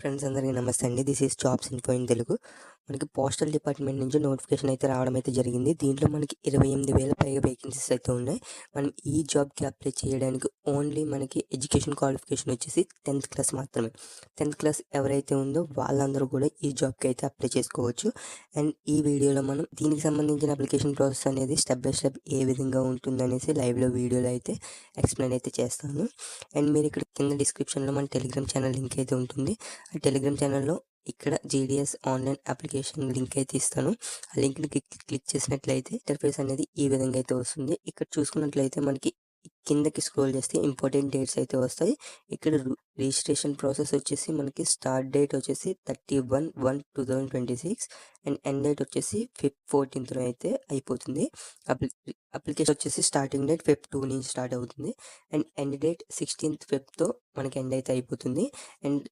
Friends అందరికీ నమస్తే అండి. This is jobs info in Telugu. మనకి పోస్టల్ డిపార్ట్మెంట్ నుంచి నోటిఫికేషన్ అయితే రావడం అయితే జరిగింది. దీంట్లో మనకి 28,000 పైగా వేకెన్సీస్ అయితే ఉన్నాయి. మనం ఈ జాబ్కి అప్లై చేయడానికి ఓన్లీ మనకి ఎడ్యుకేషన్ క్వాలిఫికేషన్ వచ్చేసి 10th క్లాస్ మాత్రమే. 10th క్లాస్ ఎవరైతే ఉందో వాళ్ళందరూ కూడా ఈ జాబ్కి అయితే అప్లై చేసుకోవచ్చు. అండ్ ఈ వీడియోలో మనం దీనికి సంబంధించిన అప్లికేషన్ ప్రాసెస్ అనేది స్టెప్ బై స్టెప్ ఏ విధంగా ఉంటుందనేసి లైవ్లో వీడియోలో అయితే ఎక్స్ప్లెయిన్ అయితే చేస్తాను. అండ్ మీరు ఇక్కడ కింద డిస్క్రిప్షన్లో మన టెలిగ్రామ్ ఛానల్ లింక్ అయితే ఉంటుంది. ఆ టెలిగ్రామ్ ఛానల్లో ఇక్కడ జీడిఎస్ ఆన్లైన్ అప్లికేషన్ లింక్ అయితే ఇస్తాను. ఆ లింక్ని క్లిక్ చేసినట్లయితే ఇంటర్ఫేస్ అనేది ఈ విధంగా అయితే వస్తుంది. ఇక్కడ చూసుకున్నట్లయితే మనకి కిందకి స్క్రోల్ చేస్తే ఇంపార్టెంట్ డేట్స్ అయితే వస్తాయి. ఇక్కడ రిజిస్ట్రేషన్ ప్రాసెస్ వచ్చేసి మనకి స్టార్ట్ డేట్ వచ్చేసి 31/1/2026 అండ్ ఎండ్ డేట్ వచ్చేసి 14th అయితే అయిపోతుంది. అప్లికేషన్ వచ్చేసి స్టార్టింగ్ డేట్ Feb 2 నుంచి స్టార్ట్ అవుతుంది అండ్ ఎండ్ డేట్ 16th Febతో మనకి ఎండ్ అయితే అయిపోతుంది. అండ్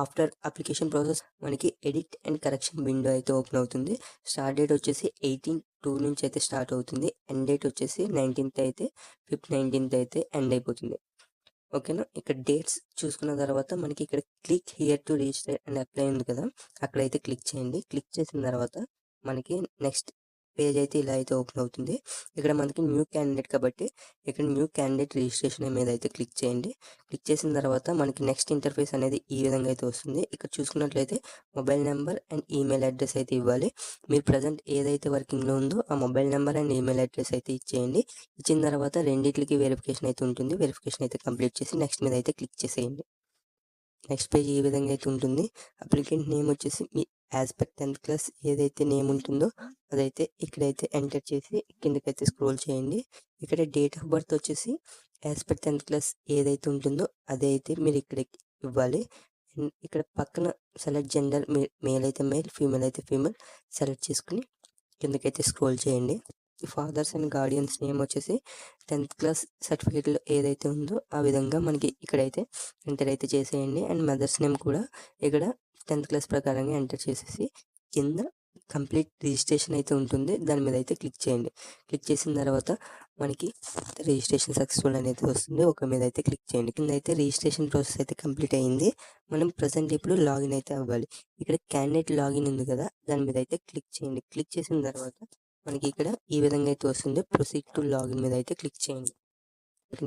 ఆఫ్టర్ అప్లికేషన్ ప్రాసెస్ మనకి ఎడిట్ అండ్ కరెక్షన్ విండో అయితే ఓపెన్ అవుతుంది. స్టార్ట్ డేట్ వచ్చేసి 18/2 నుంచి అయితే స్టార్ట్ అవుతుంది. ఎండ్ డేట్ వచ్చేసి 19th అయితే Feb 19th అయితే ఎండ్ అయిపోతుంది. ఓకేనా. ఇక్కడ డేట్స్ చూసుకున్న తర్వాత మనకి ఇక్కడ click here to register and apply ఉంది కదా, అక్కడైతే క్లిక్ చేయండి. క్లిక్ చేసిన తర్వాత మనకి నెక్స్ట్ పేజ్ అయితే ఇలా అయితే ఓపెన్ అవుతుంది. ఇక్కడ మనకి న్యూ క్యాండిడేట్ కాబట్టి ఇక్కడ న్యూ క్యాండిడేట్ రిజిస్ట్రేషన్ మీద అయితే క్లిక్ చేయండి. క్లిక్ చేసిన తర్వాత మనకి నెక్స్ట్ ఇంటర్ఫేస్ అనేది ఈ విధంగా అయితే వస్తుంది. ఇక్కడ చూసుకున్నట్లయితే mobile number and email address అయితే ఇవ్వాలి. మీరు ప్రజెంట్ ఏదైతే వర్కింగ్లో ఉందో ఆ mobile number and email address అయితే ఇచ్చేయండి. ఇచ్చిన తర్వాత రెండింటికి వెరిఫికేషన్ అయితే ఉంటుంది. వెరిఫికేషన్ అయితే కంప్లీట్ చేసి నెక్స్ట్ మీద అయితే క్లిక్ చేసేయండి. నెక్స్ట్ పేజ్ ఈ విధంగా అయితే ఉంటుంది. అప్లికెంట్ నేమ్ వచ్చేసి me as per 10th class ఏదైతే నేమ్ ఉంటుందో అదైతే ఇక్కడైతే ఎంటర్ చేసి కిందకైతే స్క్రోల్ చేయండి. ఇక్కడ డేట్ ఆఫ్ బర్త్ వచ్చేసి యాజ్ పర్ 10th క్లాస్ ఏదైతే ఉంటుందో అదే అయితే మీరు ఇక్కడ ఇవ్వాలి. అండ్ ఇక్కడ పక్కన సెలెక్ట్ జెండర్, మేల్ అయితే మేల్, ఫీమేల్ అయితే ఫీమేల్ సెలెక్ట్ చేసుకుని కిందకైతే స్క్రోల్ చేయండి. ఫాదర్స్ అండ్ గార్డియన్స్ నేమ్ వచ్చేసి 10th క్లాస్ సర్టిఫికేట్లో ఏదైతే ఉందో ఆ విధంగా మనకి ఇక్కడైతే ఎంటర్ అయితే చేసేయండి. అండ్ మదర్స్ నేమ్ కూడా ఇక్కడ 10th క్లాస్ ప్రకారంగా ఎంటర్ చేసేసి కింద కంప్లీట్ రిజిస్ట్రేషన్ అయితే ఉంటుంది. దాని మీద అయితే క్లిక్ చేయండి. క్లిక్ చేసిన తర్వాత మనకి రిజిస్ట్రేషన్ సక్సెస్ఫుల్ అనేది వస్తుంది. ఒక మీద అయితే క్లిక్ చేయండి. కింద అయితే రిజిస్ట్రేషన్ ప్రాసెస్ అయితే కంప్లీట్ అయ్యింది. మనం ప్రజెంట్ ఇప్పుడు లాగిన్ అయితే అవ్వాలి. ఇక్కడ క్యాండిడేట్ లాగిన్ ఉంది కదా, దాని మీద అయితే క్లిక్ చేయండి. క్లిక్ చేసిన తర్వాత మనకి ఇక్కడ ఈ విధంగా అయితే వస్తుంది. ప్రొసీడ్ టు లాగిన్ మీద అయితే క్లిక్ చేయండి.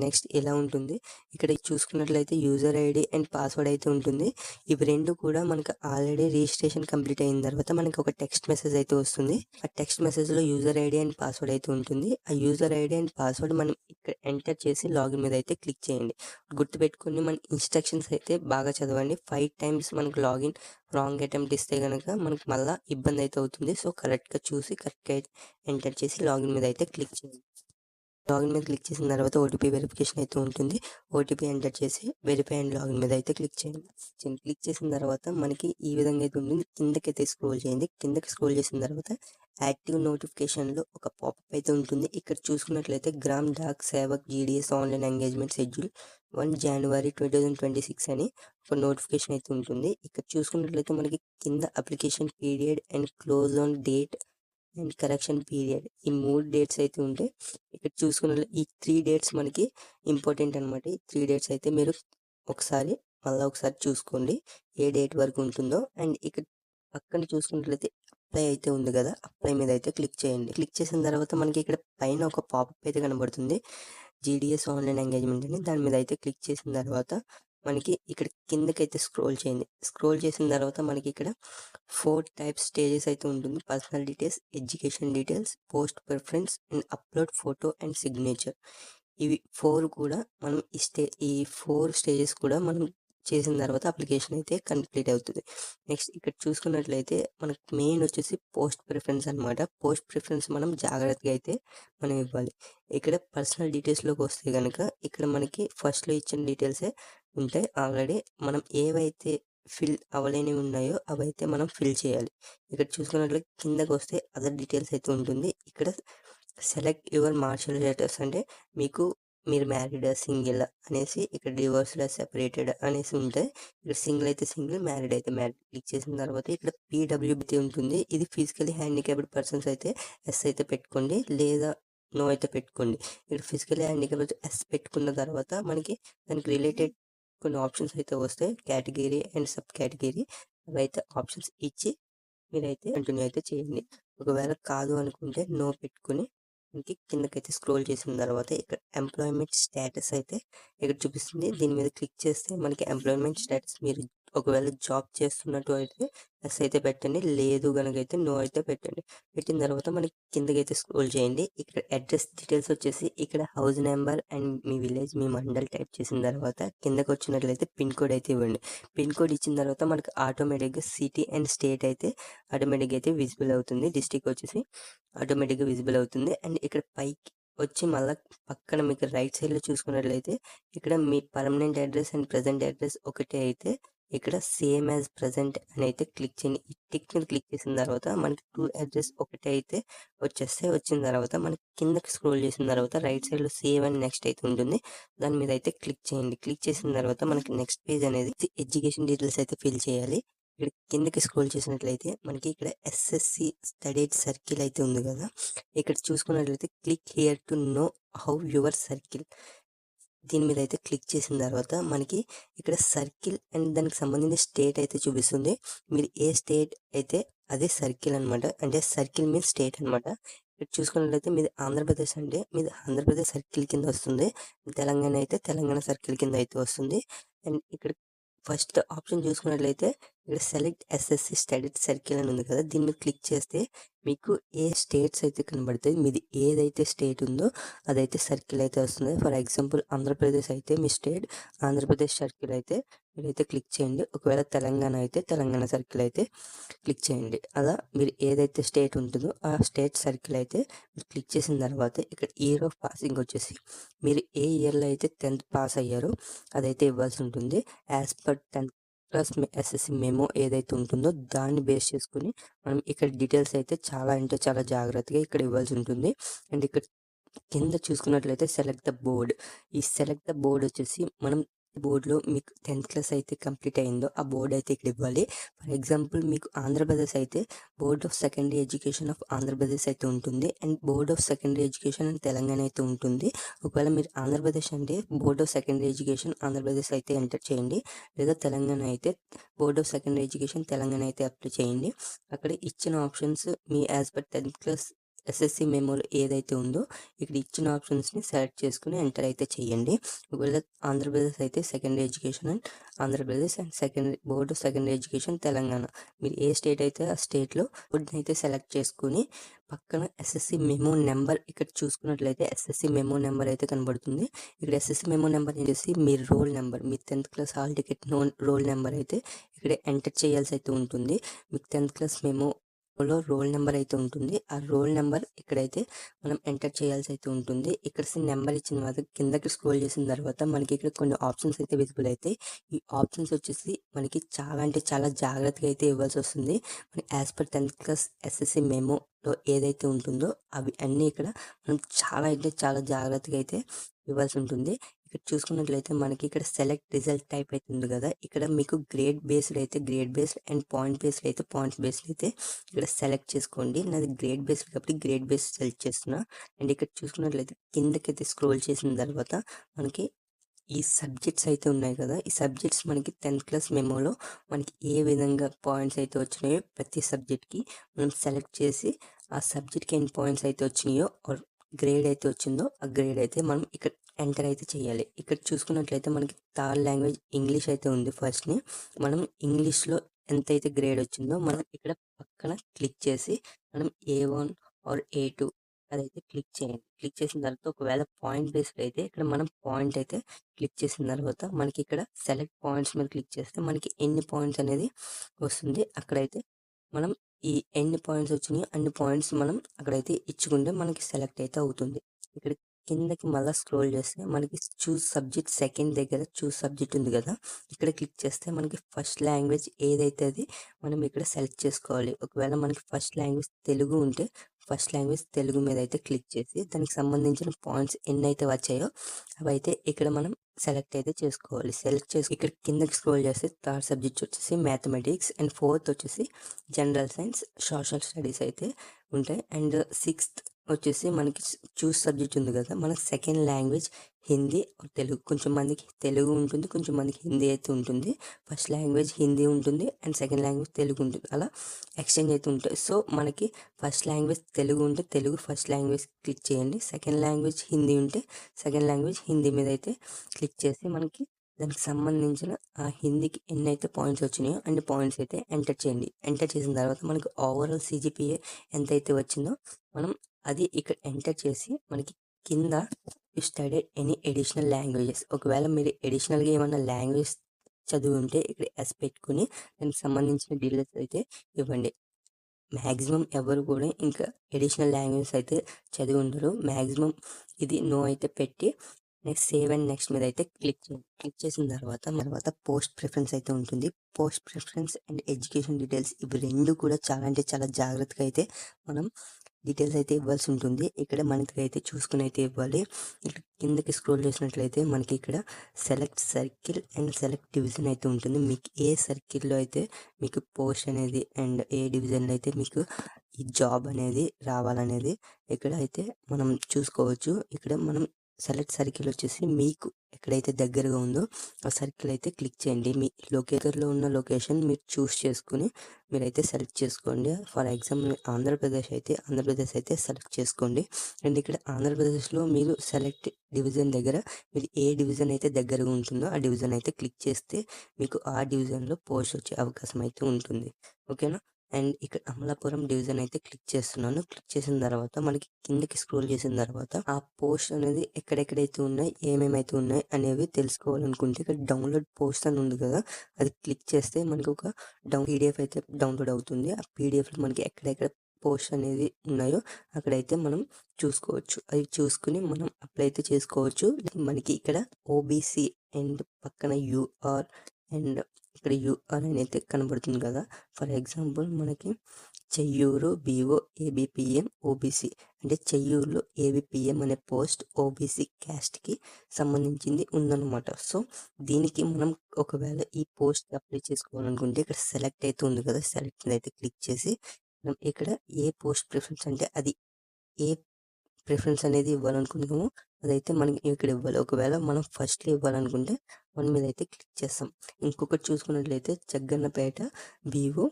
నెక్స్ట్ ఎలా ఉంటుంది, ఇక్కడ చూసుకున్నట్లయితే యూజర్ ఐడి అండ్ పాస్వర్డ్ అయితే ఉంటుంది. ఇవి రెండు కూడా మనకు ఆల్రెడీ రిజిస్ట్రేషన్ కంప్లీట్ అయిన తర్వాత మనకి ఒక టెక్స్ట్ మెసేజ్ అయితే వస్తుంది. ఆ టెక్స్ట్ మెసేజ్లో యూజర్ ఐడి అండ్ పాస్వర్డ్ అయితే ఉంటుంది. ఆ యూజర్ ఐడి అండ్ పాస్వర్డ్ మనం ఇక్కడ ఎంటర్ చేసి లాగిన్ మీద అయితే క్లిక్ చేయండి. గుర్తుపెట్టుకుని మన ఇన్స్ట్రక్షన్స్ అయితే బాగా చదవండి. 5 times మనకు లాగిన్ రాంగ్ అటెంప్ట్ ఇస్తే కనుక మనకి మళ్ళీ ఇబ్బంది అయితే అవుతుంది. సో కరెక్ట్గా చూసి కరెక్ట్గా ఎంటర్ చేసి లాగిన్ మీద అయితే క్లిక్ చేయండి. లాగిన్ మీద క్లిక్ చేసిన తర్వాత ఓటీపీ వెరిఫికేషన్ అయితే ఉంటుంది. ఓటీపీ ఎంటర్ చేసి వెరిఫై అండ్ లాగిన్ మీద అయితే క్లిక్ చేయండి. క్లిక్ చేసిన తర్వాత మనకి ఈ విధంగా అయితే ఉంటుంది. కిందకైతే స్క్రోల్ చేయండి. కిందకి స్క్రోల్ చేసిన తర్వాత యాక్టివ్ నోటిఫికేషన్లో ఒక పాపప్ అయితే ఉంటుంది. ఇక్కడ చూసుకున్నట్లయితే Gram Dak Sevak GDS online engagement schedule 1 January 2026 అని ఒక నోటిఫికేషన్ అయితే ఉంటుంది. ఇక్కడ చూసుకున్నట్లయితే మనకి కింద application period and close on date and correction period ఈ 3 డేట్స్ అయితే ఉంటాయి. ఇక్కడ చూసుకున్న ఈ 3 డేట్స్ మనకి ఇంపార్టెంట్ అనమాట. ఈ 3 డేట్స్ అయితే మీరు ఒకసారి చూసుకోండి ఏ డేట్ వరకు ఉంటుందో. అండ్ ఇక్కడ పక్కన చూసుకున్నట్లయితే అప్లై అయితే ఉంది కదా, అప్లై మీద అయితే క్లిక్ చేయండి. క్లిక్ చేసిన తర్వాత మనకి ఇక్కడ పైన ఒక పాపప్ అయితే కనబడుతుంది, జీడిఎస్ ఆన్లైన్ ఎంగేజ్మెంట్ అని. దాని మీద అయితే క్లిక్ చేసిన తర్వాత మనకి ఇక్కడ కిందకైతే స్క్రోల్ చేయండి. స్క్రోల్ చేసిన తర్వాత మనకి ఇక్కడ 4 types స్టేజెస్ అయితే ఉంటుంది. Personal details, education details, post preference and upload photo and signature. ఇవి 4 కూడా మనం ఈ 4 స్టేజెస్ కూడా మనం చేసిన తర్వాత అప్లికేషన్ అయితే కంప్లీట్ అవుతుంది. నెక్స్ట్ ఇక్కడ చూసుకున్నట్లయితే మనకు మెయిన్ వచ్చేసి పోస్ట్ ప్రిఫరెన్స్ అనమాట. పోస్ట్ ప్రిఫరెన్స్ మనం జాగ్రత్తగా అయితే మనం ఇవ్వాలి. ఇక్కడ పర్సనల్ డీటెయిల్స్లోకి వస్తే కనుక ఇక్కడ మనకి ఫస్ట్లో ఇచ్చిన డీటెయిల్సే ఉంటాయి. ఆల్రెడీ మనం ఏవైతే ఫిల్ అవ్వలేనివి ఉన్నాయో అవైతే మనం ఫిల్ చేయాలి. ఇక్కడ చూసుకున్నట్లయితే కిందకి వస్తే అదర్ డీటెయిల్స్ అయితే ఉంటుంది. ఇక్కడ సెలెక్ట్ యువర్ మార్షల్ స్టేటస్ అంటే మీరు మ్యారీడ్ సింగిల్ అనేసి, ఇక్కడ డివోర్స్డ్ సెపరేటెడ్ అనేసి ఉంటాయి. ఇక్కడ సింగిల్ అయితే సింగిల్, మ్యారీడ్ అయితే మ్యారీడ్. క్లిక్ చేసిన తర్వాత ఇక్కడ పీడబ్ల్యూబీ ఉంటుంది. ఇది ఫిజికలీ హ్యాండిక్యాప్డ్ పర్సన్స్ అయితే ఎస్ అయితే పెట్టుకోండి, లేదా నో అయితే పెట్టుకోండి. ఇక్కడ ఫిజికలీ హ్యాండిక్యాప్డ్ ఎస్ పెట్టుకున్న తర్వాత మనకి దానికి రిలేటెడ్ కొన్ని ఆప్షన్స్ అయితే వస్తాయి. కేటగిరీ అండ్ సబ్ కేటగిరీ అవైతే ఆప్షన్స్ ఇచ్చి మీరైతే కంటిన్యూ అయితే చేయండి. ఒకవేళ కాదు అనుకుంటే నో పెట్టుకొని మనకి కిందకైతే స్క్రోల్ చేసిన తర్వాత ఇక్కడ ఎంప్లాయ్మెంట్ స్టేటస్ అయితే ఇక్కడ చూపిస్తుంది. దీని మీద క్లిక్ చేస్తే మనకి ఎంప్లాయ్మెంట్ స్టేటస్ మీరు ఒకవేళ జాబ్ చేస్తున్నట్టు అయితే ఎస్ అయితే పెట్టండి. లేదు గనుక అయితే నో అయితే పెట్టండి. పెట్టిన తర్వాత మనకి కిందకైతే స్క్రోల్ చేయండి. ఇక్కడ అడ్రస్ డీటెయిల్స్ వచ్చేసి ఇక్కడ house number and me village, me mandal type చేసిన తర్వాత కిందకి వచ్చినట్లయితే పిన్ కోడ్ అయితే ఇవ్వండి. పిన్ కోడ్ ఇచ్చిన తర్వాత మనకి ఆటోమేటిక్గా సిటీ అండ్ స్టేట్ అయితే ఆటోమేటిక్గా అయితే విజిబుల్ అవుతుంది. డిస్ట్రిక్ట్ వచ్చేసి ఆటోమేటిక్గా విజిబుల్ అవుతుంది. అండ్ ఇక్కడ పైకి వచ్చి మళ్ళీ పక్కన మీకు రైట్ సైడ్లో చూసుకున్నట్లయితే ఇక్కడ మీ permanent address and present address ఒకటే అయితే ఇక్కడ సేమ్ యాజ్ ప్రజెంట్ అని అయితే క్లిక్ చేయండి. ఈ టిక్ మీద క్లిక్ చేసిన తర్వాత మనకి టూ అడ్రస్ ఒకటే అయితే వచ్చేస్తే వచ్చిన తర్వాత మనకి కిందకి స్క్రోల్ చేసిన తర్వాత రైట్ సైడ్లో సేవ్ అండ్ నెక్స్ట్ అయితే ఉంటుంది. దాని మీద అయితే క్లిక్ చేయండి. క్లిక్ చేసిన తర్వాత మనకి నెక్స్ట్ పేజ్ అనేది ఎడ్యుకేషన్ డీటెయిల్స్ అయితే ఫిల్ చేయాలి. ఇక్కడ కిందకి స్క్రోల్ చేసినట్లయితే మనకి ఇక్కడ ఎస్ఎస్సి స్టడీడ్ సర్కిల్ అయితే ఉంది కదా, ఇక్కడ చూసుకున్నట్లయితే click here to know how your circle, దీని మీద అయితే క్లిక్ చేసిన తర్వాత మనకి ఇక్కడ సర్కిల్ అండ్ దానికి సంబంధించిన స్టేట్ అయితే చూపిస్తుంది. మీరు ఏ స్టేట్ అయితే అదే సర్కిల్ అనమాట. అంటే సర్కిల్ మీన్స్ స్టేట్ అనమాట. ఇక్కడ చూసుకున్నట్లయితే మీది ఆంధ్రప్రదేశ్ అంటే మీది ఆంధ్రప్రదేశ్ సర్కిల్ కింద వస్తుంది. తెలంగాణ అయితే తెలంగాణ సర్కిల్ కింద అయితే వస్తుంది. అండ్ ఇక్కడ ఫస్ట్ ఆప్షన్ చూసుకున్నట్లయితే ఇక్కడ సెలెక్ట్ ఎస్ఎస్సి స్టడీడ్ సర్కిల్ అని ఉంది కదా, దీని మీద క్లిక్ చేస్తే మీకు ఏ స్టేట్స్ అయితే కనబడతాయి, మీది ఏదైతే స్టేట్ ఉందో అదైతే సర్కిల్ అయితే వస్తుంది. ఫర్ ఎగ్జాంపుల్ ఆంధ్రప్రదేశ్ అయితే మీ స్టేట్ ఆంధ్రప్రదేశ్ సర్కిల్ అయితే మీరైతే క్లిక్ చేయండి. ఒకవేళ తెలంగాణ అయితే తెలంగాణ సర్కిల్ అయితే క్లిక్ చేయండి. అలా మీరు ఏదైతే స్టేట్ ఉంటుందో ఆ స్టేట్ సర్కిల్ అయితే మీరు క్లిక్ చేసిన తర్వాత ఇక్కడ ఇయర్ ఆఫ్ పాసింగ్ వచ్చేసి మీరు ఏ ఇయర్లో అయితే 10th పాస్ అయ్యారో అదైతే ఇవ్వాల్సి ఉంటుంది. As per 10th class SSC memo ఏదైతే ఉంటుందో దాన్ని బేస్ చేసుకుని మనం ఇక్కడ డీటెయిల్స్ అయితే చాలా అంటే చాలా జాగ్రత్తగా ఇక్కడ ఇవ్వాల్సి ఉంటుంది. అండ్ ఇక్కడ కింద చూసుకున్నట్లయితే సెలెక్ట్ ద బోర్డ్, ఈ సెలెక్ట్ ద బోర్డ్ వచ్చేసి మనం బోర్డులో మీకు 10th క్లాస్ అయితే కంప్లీట్ అయిందో ఆ బోర్డు అయితే ఇక్కడ ఇవ్వాలి. ఫర్ ఎగ్జాంపుల్ మీకు ఆంధ్రప్రదేశ్ అయితే board of secondary education of Andhra Pradesh అయితే ఉంటుంది. And board of secondary education and Telangana అయితే ఉంటుంది. ఒకవేళ మీరు ఆంధ్రప్రదేశ్ అంటే board of secondary education Andhra Pradesh అయితే ఎంటర్ చేయండి. లేదా తెలంగాణ అయితే board of secondary education Telangana అయితే అప్లై చేయండి. అక్కడ ఇచ్చిన options me as per 10th class SSC మెమోలో ఏదైతే ఉందో ఇక్కడ ఇచ్చిన ఆప్షన్స్ని సెలెక్ట్ చేసుకుని ఎంటర్ అయితే చేయండి. ఒకవేళ ఆంధ్రప్రదేశ్ అయితే secondary education and Andhra Pradesh and secondary board of secondary education Telangana, మీరు ఏ స్టేట్ అయితే ఆ స్టేట్లో బోర్డుని అయితే సెలెక్ట్ చేసుకుని పక్కన ఎస్ఎస్సి మెమో నెంబర్ ఇక్కడ చూసుకున్నట్లయితే ఎస్ఎస్సి మెమో నెంబర్ అయితే కనబడుతుంది. ఇక్కడ ఎస్ఎస్సి మెమో నెంబర్ వచ్చేసి మీ రోల్ నెంబర్, మీ 10th class hall ticket roll number అయితే ఇక్కడ ఎంటర్ చేయాల్సి అయితే ఉంటుంది. మీకు 10th క్లాస్ మెమో లో రోల్ నెంబర్ అయితే ఉంటుంది. ఆ రోల్ నెంబర్ ఇక్కడైతే మనం ఎంటర్ చేయాల్సి అయితే ఉంటుంది. ఇక్కడ నెంబర్ ఇచ్చిన తర్వాత కిందకి స్క్రోల్ చేసిన తర్వాత మనకి ఇక్కడ కొన్ని ఆప్షన్స్ అయితే విజిబుల్ అవుతాయి. ఈ ఆప్షన్స్ వచ్చేసి మనకి చాలా అంటే చాలా జాగ్రత్తగా అయితే ఇవ్వాల్సి వస్తుంది. మనకి as per 10th class SSC మెమోలో ఏదైతే ఉంటుందో అవి అన్నీ ఇక్కడ మనం చాలా అంటే చాలా జాగ్రత్తగా అయితే ఇవ్వాల్సి ఉంటుంది. ఇక్కడ చూసుకున్నట్లయితే మనకి ఇక్కడ సెలెక్ట్ రిజల్ట్ టైప్ అయితే ఉంది కదా, ఇక్కడ మీకు గ్రేడ్ బేస్డ్ అయితే grade based and point based అయితే పాయింట్స్ బేస్డ్ అయితే ఇక్కడ సెలెక్ట్ చేసుకోండి. నాది గ్రేడ్ బేస్డ్ కాబట్టి గ్రేడ్ బేస్ సెలెక్ట్ చేస్తున్నా. అండ్ ఇక్కడ చూసుకున్నట్లయితే కిందకైతే స్క్రోల్ చేసిన తర్వాత మనకి ఈ సబ్జెక్ట్స్ అయితే ఉన్నాయి కదా, ఈ సబ్జెక్ట్స్ మనకి 10th క్లాస్ మెమోలో మనకి ఏ విధంగా పాయింట్స్ అయితే వచ్చినాయో ప్రతి సబ్జెక్ట్కి మనం సెలెక్ట్ చేసి ఆ సబ్జెక్ట్కి ఎన్ని పాయింట్స్ అయితే వచ్చినాయో గ్రేడ్ అయితే వచ్చిందో ఆ గ్రేడ్ అయితే మనం ఇక్కడ ఎంటర్ అయితే చేయాలి. ఇక్కడ చూసుకున్నట్లయితే మనకి థర్డ్ లాంగ్వేజ్ ఇంగ్లీష్ అయితే ఉంది. ఫస్ట్ని మనం ఇంగ్లీష్లో ఎంతైతే గ్రేడ్ వచ్చిందో మనం ఇక్కడ పక్కన క్లిక్ చేసి మనం A1 ఆర్ A2 అదైతే క్లిక్ చేయండి. క్లిక్ చేసిన తర్వాత ఒకవేళ పాయింట్ బేస్డ్ అయితే ఇక్కడ మనం పాయింట్ అయితే క్లిక్ చేసిన తర్వాత మనకి ఇక్కడ సెలెక్ట్ పాయింట్స్ మీద క్లిక్ చేస్తే మనకి ఎన్ని పాయింట్స్ అనేది వస్తుంది. అక్కడైతే మనం ఈ ఎన్ని పాయింట్స్ వచ్చినాయో అన్ని పాయింట్స్ మనం అక్కడైతే ఇచ్చుకుంటే మనకి సెలెక్ట్ అయితే అవుతుంది. ఇక్కడ కిందకి మళ్ళీ స్క్రోల్ చేస్తే మనకి చూస్ సబ్జెక్ట్ సెకండ్ దగ్గర చూస్ సబ్జెక్ట్ ఉంది కదా, ఇక్కడ క్లిక్ చేస్తే మనకి ఫస్ట్ లాంగ్వేజ్ ఏదైతే అది మనం ఇక్కడ సెలెక్ట్ చేసుకోవాలి. ఒకవేళ మనకి ఫస్ట్ లాంగ్వేజ్ తెలుగు ఉంటే ఫస్ట్ లాంగ్వేజ్ తెలుగు మీద అయితే క్లిక్ చేసి దానికి సంబంధించిన పాయింట్స్ ఎన్ని అయితే వచ్చాయో అవి అయితే ఇక్కడ మనం సెలెక్ట్ అయితే చేసుకోవాలి. సెలెక్ట్ చేసి ఇక్కడ కిందకి స్క్రోల్ చేస్తే థర్డ్ సబ్జెక్ట్ వచ్చేసి మ్యాథమెటిక్స్ అండ్ ఫోర్త్ వచ్చేసి జనరల్ సైన్స్ సోషల్ స్టడీస్ అయితే ఉంటాయి. అండ్ 6th వచ్చేసి మనకి చూస్ సబ్జెక్ట్ ఉంది కదా, మనకి సెకండ్ లాంగ్వేజ్ హిందీ, తెలుగు. కొంచెం మందికి తెలుగు ఉంటుంది, కొంచెం మందికి హిందీ అయితే ఉంటుంది. ఫస్ట్ లాంగ్వేజ్ హిందీ ఉంటుంది అండ్ సెకండ్ లాంగ్వేజ్ తెలుగు ఉంటుంది. అలా ఎక్స్చేంజ్ అయితే ఉంటాయి. సో మనకి ఫస్ట్ లాంగ్వేజ్ తెలుగు ఉంటే తెలుగు ఫస్ట్ లాంగ్వేజ్ క్లిక్ చేయండి. సెకండ్ లాంగ్వేజ్ హిందీ ఉంటే సెకండ్ లాంగ్వేజ్ హిందీ మీద అయితే క్లిక్ చేసి మనకి దానికి సంబంధించిన ఆ హిందీకి ఎన్నైతే పాయింట్స్ వచ్చినాయో అన్ని పాయింట్స్ అయితే ఎంటర్ చేయండి. ఎంటర్ చేసిన తర్వాత మనకి ఓవరాల్ CGPA ఎంతైతే వచ్చిందో మనం అది ఇక్కడ ఎంటర్ చేసి మనకి కింద you studied any additional languages, ఒకవేళ మీరు అడిషనల్గా ఏమన్నా లాంగ్వేజ్ చదివి ఉంటే ఇక్కడ ఎస్ పెట్టుకుని దానికి సంబంధించిన డీటెయిల్స్ అయితే ఇవ్వండి. మ్యాక్సిమం ఎవరు కూడా ఇంకా అడిషనల్ లాంగ్వేజ్ అయితే చదివి ఉండరు. మ్యాక్సిమం ఇది నో అయితే పెట్టి నెక్స్ట్ సేవ్ అండ్ నెక్స్ట్ మీద అయితే క్లిక్ చేయండి. క్లిక్ చేసిన తర్వాత పోస్ట్ ప్రిఫరెన్స్ అయితే ఉంటుంది. Post preference and education details ఇవి రెండు కూడా చాలా అంటే చాలా జాగ్రత్తగా అయితే మనం డీటెయిల్స్ అయితే ఇవ్వాల్సి ఉంటుంది. ఇక్కడ మనకి అయితే చూసుకుని అయితే ఇవ్వాలి. ఇక్కడ కిందకి స్క్రోల్ చేసినట్లయితే మనకి ఇక్కడ select circle and select division అయితే ఉంటుంది. మీకు ఏ సర్కిల్లో అయితే మీకు పోస్ట్ అనేది అండ్ ఏ డివిజన్లో అయితే మీకు ఈ జాబ్ అనేది రావాలనేది ఇక్కడ అయితే మనం చూసుకోవచ్చు. ఇక్కడ మనం సెలెక్ట్ సర్కిల్ వచ్చేసి మీకు ఎక్కడైతే దగ్గరగా ఉందో ఆ సర్కిల్ అయితే క్లిక్ చేయండి. మీ లొకేటర్లో ఉన్న లొకేషన్ మీరు చూస్ చేసుకుని మీరైతే సెలెక్ట్ చేసుకోండి. ఫర్ ఎగ్జాంపుల్ ఆంధ్రప్రదేశ్ అయితే సెలెక్ట్ చేసుకోండి. అండ్ ఇక్కడ ఆంధ్రప్రదేశ్లో మీరు సెలెక్ట్ డివిజన్ దగ్గర మీరు ఏ డివిజన్ అయితే దగ్గరగా ఉంటుందో ఆ డివిజన్ అయితే క్లిక్ చేస్తే మీకు ఆ డివిజన్లో పోస్ట్ వచ్చే అవకాశం అయితే ఉంటుంది. ఓకేనా. అండ్ ఇక్కడ అమలాపురం డివిజన్ అయితే క్లిక్ చేస్తున్నాను. క్లిక్ చేసిన తర్వాత మనకి కిందకి స్క్రోల్ చేసిన తర్వాత ఆ పోస్ట్ అనేది ఎక్కడెక్కడైతే ఉన్నాయి, ఏమేమైతే ఉన్నాయి అనేవి తెలుసుకోవాలనుకుంటే ఇక్కడ డౌన్లోడ్ పోస్ట్ అని ఉంది కదా, అది క్లిక్ చేస్తే మనకి ఒక PDF అయితే డౌన్లోడ్ అవుతుంది. ఆ PDFలో మనకి ఎక్కడెక్కడ పోస్ట్ అనేది ఉన్నాయో అక్కడైతే మనం చూసుకోవచ్చు. అవి చూసుకుని మనం అప్లై అయితే చేసుకోవచ్చు. మనకి ఇక్కడ OBC అండ్ పక్కన UR అండ్ ఇక్కడ UR అని అయితే కనబడుతుంది కదా. ఫర్ ఎగ్జాంపుల్ మనకి చెయ్యూరు BO ABPM OBC అంటే చెయ్యూరులో ABPM అనే పోస్ట్ OBC క్యాస్ట్కి సంబంధించింది ఉందన్నమాట. సో దీనికి మనం ఒకవేళ ఈ పోస్ట్ అప్లై చేసుకోవాలనుకుంటే ఇక్కడ సెలెక్ట్ అయితే ఉంది కదా, సెలెక్ట్ అయితే క్లిక్ చేసి మనం ఇక్కడ ఏ పోస్ట్ ప్రిఫరెన్స్ అంటే అది ఏ ప్రిఫరెన్స్ అనేది ఇవ్వాలనుకుంటున్నామో అదైతే మనకి ఇక్కడ ఇవ్వాలి. ఒకవేళ మనం ఫస్ట్లో ఇవ్వాలనుకుంటే మన మీద అయితే క్లిక్ చేస్తాం. ఇంకొకటి చూసుకున్నట్లయితే జగ్గన్నపేట BO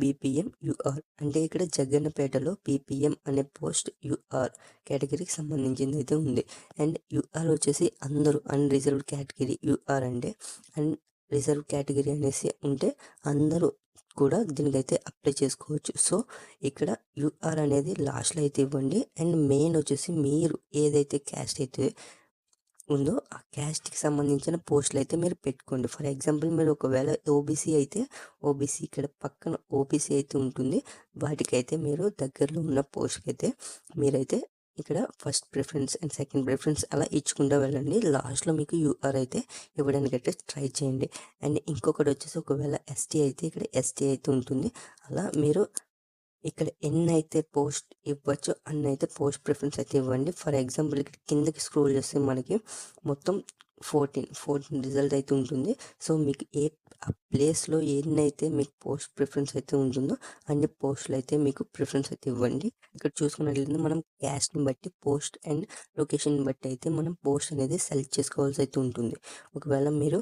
BPM UR అంటే ఇక్కడ జగ్గన్నపేటలో BPM అనే పోస్ట్ UR కేటగిరీకి సంబంధించింది అయితే ఉంది. అండ్ UR వచ్చేసి అందరూ అన్రిజర్వ్డ్ కేటగిరీ. UR అంటే అన్రిజర్వ్ కేటగిరీ అనేసి ఉంటే అందరూ కూడా దీనికైతే అప్లై చేసుకోవచ్చు. సో ఇక్కడ UR అనేది లాస్ట్లో అయితే ఇవ్వండి. అండ్ మెయిన్ వచ్చేసి మీరు ఏదైతే క్యాస్ట్ అయితే ఉందో ఆ క్యాస్ట్కి సంబంధించిన పోస్టులు అయితే మీరు పెట్టుకోండి. ఫర్ ఎగ్జాంపుల్ మీరు ఒకవేళ OBC అయితే OBC ఇక్కడ పక్కన OBC అయితే ఉంటుంది. వాటికైతే మీరు దగ్గరలో ఉన్న పోస్ట్కి అయితే మీరైతే ఇక్కడ first preference and second preference అలా ఇచ్చుకుంటూ వెళ్ళండి. లాస్ట్లో మీకు UR అయితే ఇవ్వడానికి అయితే ట్రై చేయండి. అండ్ ఇంకొకటి వచ్చేసి ఒకవేళ ST అయితే ఇక్కడ ST అయితే ఉంటుంది. అలా మీరు ఇక్కడ ఎన్నైతే పోస్ట్ ఇవ్వచ్చో అన్నైతే పోస్ట్ ప్రిఫరెన్స్ అయితే ఇవ్వండి. ఫర్ ఎగ్జాంపుల్ ఇక్కడ కిందకి స్క్రోల్ చేస్తే మనకి మొత్తం 14 రిజల్ట్ అయితే ఉంటుంది. సో మీకు ఏ ఆ ప్లేస్లో ఎన్నైతే మీకు పోస్ట్ ప్రిఫరెన్స్ అయితే ఉంటుందో అన్ని పోస్టులు అయితే మీకు ప్రిఫరెన్స్ అయితే ఇవ్వండి. ఇక్కడ చూసుకున్నట్లయితే మనం క్యాస్ట్ని బట్టి పోస్ట్ అండ్ లొకేషన్ని బట్టి అయితే మనం పోస్ట్ అనేది సెలెక్ట్ చేసుకోవాల్సి అయితే ఉంటుంది. ఒకవేళ మీరు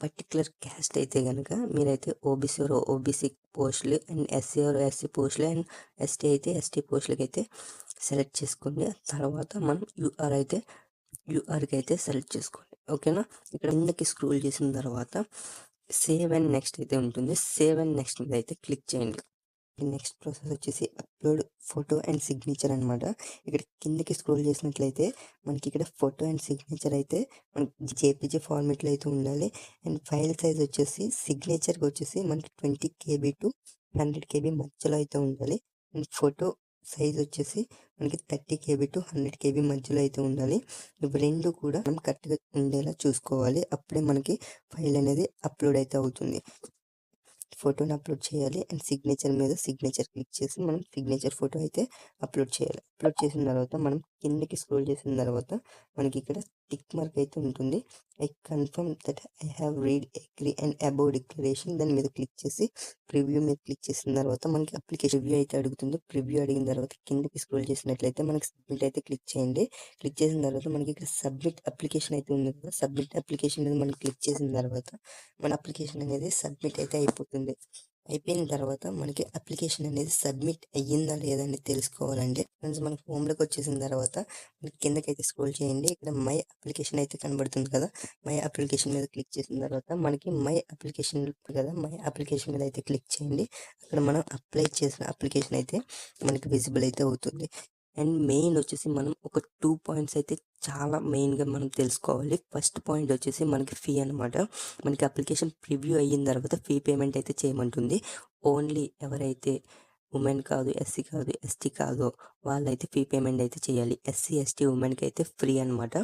పర్టికులర్ క్యాస్ట్ అయితే కనుక మీరైతే OBC OBC పోస్టులు అండ్ SC SC పోస్టులు అండ్ ST అయితే ST పోస్టులకి అయితే సెలెక్ట్ చేసుకోండి. తర్వాత మనం URకి అయితే సెలెక్ట్ చేసుకోండి. ఓకేనా. ఇక్కడ కిందకి స్క్రోల్ చేసిన తర్వాత సేవ్ అండ్ నెక్స్ట్ అయితే ఉంటుంది. సేవ్ అండ్ నెక్స్ట్ మీద అయితే క్లిక్ చేయండి. నెక్స్ట్ ప్రాసెస్ వచ్చేసి అప్లోడ్ ఫోటో అండ్ సిగ్నేచర్ అనమాట. ఇక్కడ కిందకి స్క్రోల్ చేసినట్లయితే మనకి ఇక్కడ ఫోటో అండ్ సిగ్నేచర్ అయితే మనకి JPG ఫార్మేట్లో అయితే ఉండాలి. అండ్ ఫైల్ సైజ్ వచ్చేసి సిగ్నేచర్కి వచ్చేసి మనకి 20 KB to 100 KB మధ్యలో అయితే ఉండాలి. అండ్ ఫోటో సైజ్ వచ్చేసి మనకి 30 KB to 100 KB మధ్యలో అయితే ఉండాలి. ఇవి రెండు కూడా మనం కరెక్ట్గా ఉండేలా చూసుకోవాలి. అప్పుడే మనకి ఫైల్ అనేది అప్లోడ్ అయితే అవుతుంది. ఫోటోని అప్లోడ్ చేయాలి అండ్ సిగ్నేచర్ మీద సిగ్నేచర్ క్లిక్ చేసి మనం సిగ్నేచర్ ఫోటో అయితే అప్లోడ్ చేయాలి. అప్లోడ్ చేసిన తర్వాత మనం కిందకి స్క్రోల్ చేసిన తర్వాత మనకి ఇక్కడ టిక్ మార్క్ అయితే ఉంటుంది. I confirm that I have read agree and above declaration దాని మీద క్లిక్ చేసి ప్రివ్యూ మీద క్లిక్ చేసిన తర్వాత మనకి అప్లికేషన్ రివ్యూ అయితే అడుగుతుంది. ప్రివ్యూ అడిగిన తర్వాత కిందకి స్క్రోల్ చేసినట్లయితే మనకి సబ్మిట్ అయితే క్లిక్ చేయండి. క్లిక్ చేసిన తర్వాత మనకి ఇక్కడ సబ్మిట్ అప్లికేషన్ అయితే ఉంది కదా, సబ్మిట్ అప్లికేషన్ మీద మనం క్లిక్ చేసిన తర్వాత మన అప్లికేషన్ అనేది సబ్మిట్ అయితే అయిపోతుంది. అయిపోయిన తర్వాత మనకి అప్లికేషన్ అనేది సబ్మిట్ అయ్యిందా లేదా అని తెలుసుకోవాలంటే ఫ్రెండ్స్ మన హోమ్లోకి వచ్చేసిన తర్వాత మనకి కిందకైతే స్క్రోల్ చేయండి. ఇక్కడ మై అప్లికేషన్ అయితే కనబడుతుంది కదా, మై అప్లికేషన్ మీద క్లిక్ చేసిన తర్వాత మనకి మై అప్లికేషన్ కదా, మై అప్లికేషన్ మీద అయితే క్లిక్ చేయండి. అక్కడ మనం అప్లై చేసిన అప్లికేషన్ అయితే మనకి విజిబుల్ అయితే అవుతుంది. అండ్ మెయిన్ వచ్చేసి మనం ఒక 2 పాయింట్స్ అయితే చాలా మెయిన్గా మనం తెలుసుకోవాలి. ఫస్ట్ పాయింట్ వచ్చేసి మనకి ఫీ అనమాట. మనకి అప్లికేషన్ ప్రివ్యూ అయిన తర్వాత ఫీ పేమెంట్ అయితే చేయమంటుంది. ఓన్లీ ఎవరైతే ఉమెన్ కాదు, ఎస్సీ కాదు, ఎస్టీ కాదో వాళ్ళైతే ఫీ పేమెంట్ అయితే చేయాలి. ఎస్సీ, ఎస్టీ, ఉమెన్కి అయితే ఫ్రీ అనమాట.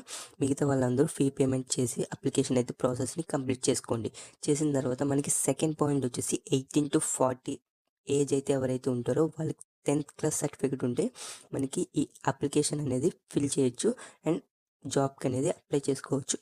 మిగతా వాళ్ళందరూ ఫీ పేమెంట్ చేసి అప్లికేషన్ అయితే ప్రాసెస్ని కంప్లీట్ చేసుకోండి. చేసిన తర్వాత మనకి సెకండ్ పాయింట్ వచ్చేసి 18 to 40 ఏజ్ అయితే ఎవరైతే ఉంటారో వాళ్ళకి 10th క్లాస్ సర్టిఫికేట్ ఉంటే మనకి ఈ అప్లికేషన్ అనేది ఫిల్ చేయొచ్చు అండ్ జాబ్కి అనేది అప్లై చేసుకోవచ్చు.